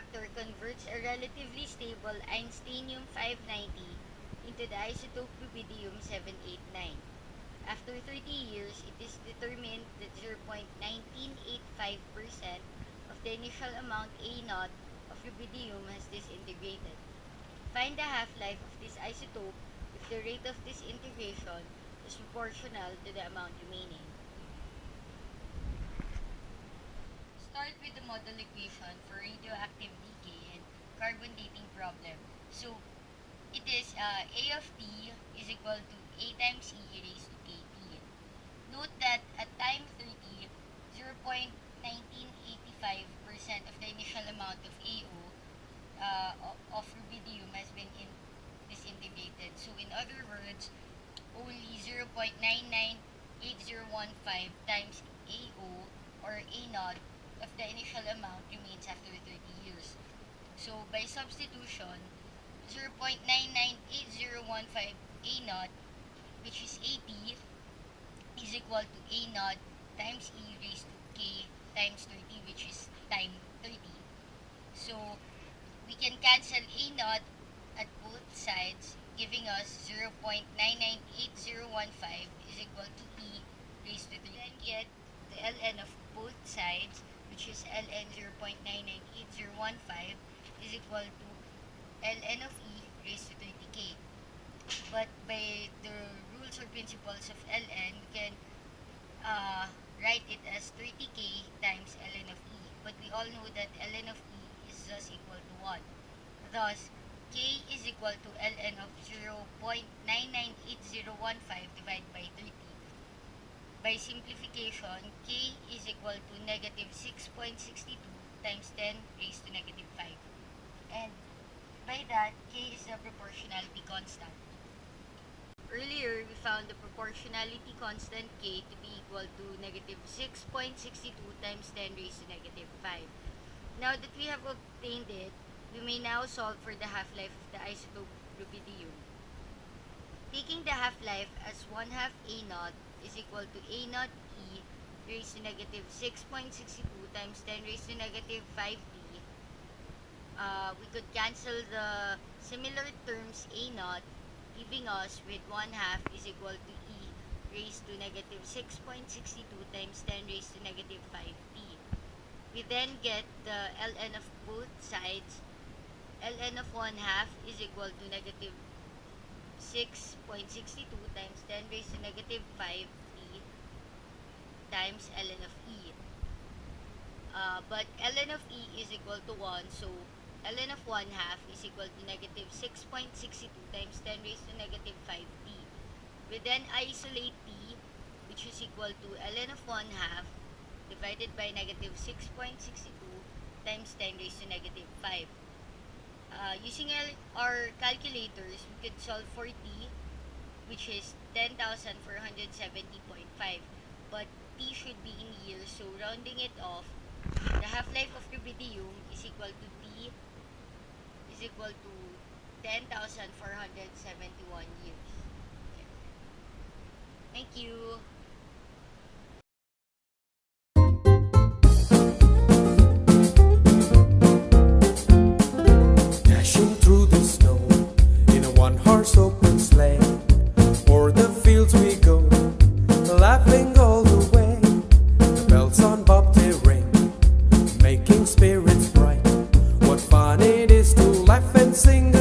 reactor converts a relatively stable Einsteinium 590 into the isotope rubidium-789. After 30 years, it is determined that 0.1985% of the initial amount A0 of rubidium has disintegrated. Find the half-life of this isotope if the rate of disintegration is proportional to the amount remaining. Start with the model equation for radioactive decay and carbon dating problem. So, it is A of T is equal to A times E raised to KT. Note that at time 30, 0.1985% of the initial amount of AO of rubidium has been disintegrated. So in other words, only 0.998015 times AO or A0 of the initial amount remains after 30 years. So by substitution, 0.998015 A0, which is 80, is equal to A0 times E raised to K times 30, which is time 30. So we can cancel A0 at both sides, giving us 0.998015 is equal to E raised to 3. Then get the ln of both sides, which is ln 0.998015 is equal to ln of E raised to 30k. But by the rules or principles of ln, we can write it as 30k times ln of E. But we all know that ln of E is thus equal to 1. Thus, k is equal to ln of 0.998015 divided by 30. By simplification, k is equal to negative 6.62 times 10 raised to negative 5. And by that, k is the proportionality constant. Earlier, we found the proportionality constant k to be equal to negative 6.62 times 10 raised to negative 5. Now that we have obtained it, we may now solve for the half-life of the isotope rubidium. Taking the half-life as 1/2 A0 is equal to A0 E raised to negative 6.62 times 10 raised to negative 5t. We could cancel the similar terms A0, leaving us with 1/2 is equal to E raised to negative 6.62 times 10 raised to negative 5t. We then get the ln of both sides. ln of 1/2 is equal to negative 6.62 times 10 raised to negative 5t times ln of E. But ln of E is equal to 1, so ln of 1/2 is equal to negative 6.62 times 10 raised to negative 5t. We then isolate t, which is equal to ln of 1/2 divided by negative 6.62 times 10 raised to negative 5. Using our calculators, we could solve for t, which is 10,470.5. But t should be in years, so rounding it off, the half-life of rubidium is equal to t is equal to 10,471 years. Thank you. Dashing through the snow in a one-horse open sleigh, o'er the fields we go, laughing all the way. The bells on bobtail ring, making spirits bright. What fun it is to laugh and sing